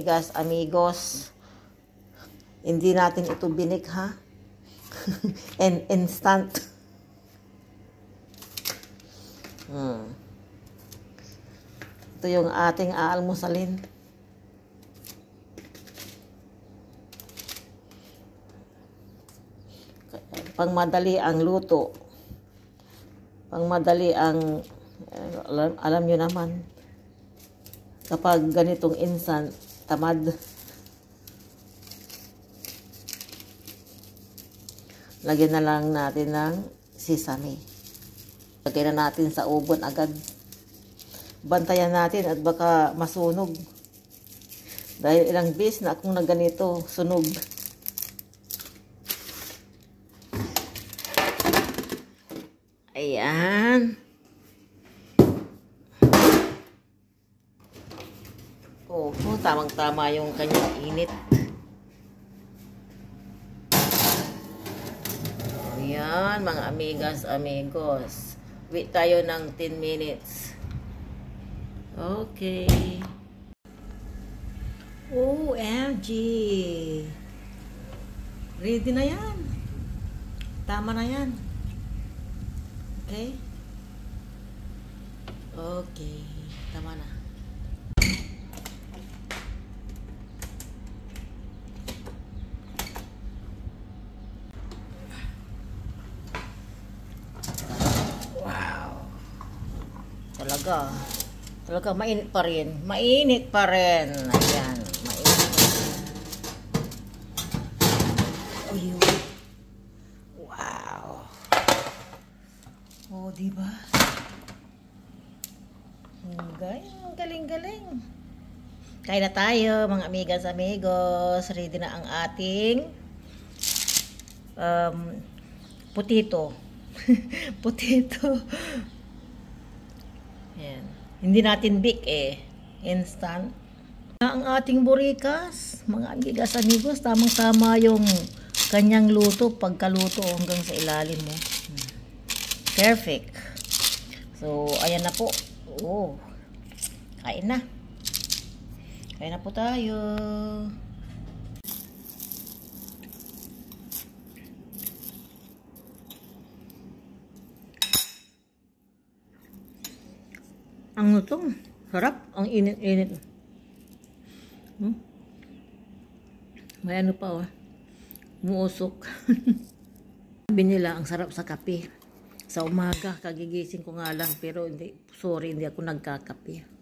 amigas, amigos. Hindi natin ito binikha. And instant. Ito yung ating aalmusalin. Pangmadali ang luto. Pangmadali ang alam nyo naman. Kapag ganitong instant, tamad. Lagyan na lang natin ng sesame. Lagyan na natin sa oven agad. Bantayan natin at baka masunog. Dahil ilang beses na akong nagganito, sunog. Ayan. Oh, tamang-tama yung kanyang init. Ayan, mga amigas, amigos. Wait tayo ng 10 minutes. Okay. OMG. Ready na yan. Tama na yan. Okay? Okay. Tama na. Wow. Talaga mainit pa rin. Mainit pa rin. Ayan. Mainit pa rin. Ayun. Wow. Oh, diba? Galing. Kain na tayo, mga amigas, amigos. Ready na ang ating potato. Potato. Yan. Hindi natin bake instant. Ang ating burikas, mga amigas, amigos, tamang-tama yung kanyang luto, pagkaluto hanggang sa ilalim mo. Perfect. So, ayan na po. Oh. Kain na. Kain na po tayo. Ang lutong. Sarap. Ang init-init. May ano pa, umuusok. Sabi nila, ang sarap sa kape. Sa umaga, kagigising ko nga lang. Pero hindi ako nagkakape.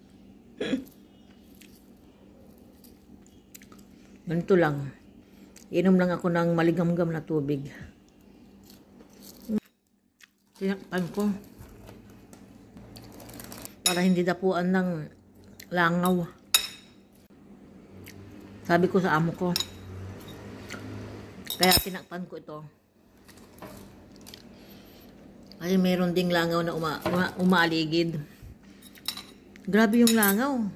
Ganito lang. Inom lang ako ng maligamgam na tubig. Tinakpan ko. Para hindi dapuan ng langaw. Sabi ko sa amo ko. Kaya tinakpan ko ito. Kasi meron ding langaw na umaaligid. Grabe yung langaw.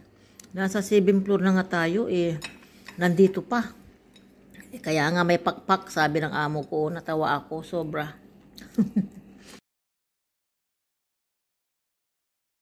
Nasa 7th floor na nga tayo nandito pa. Kaya nga may pakpak, sabi ng amo ko. Natawa ako sobra.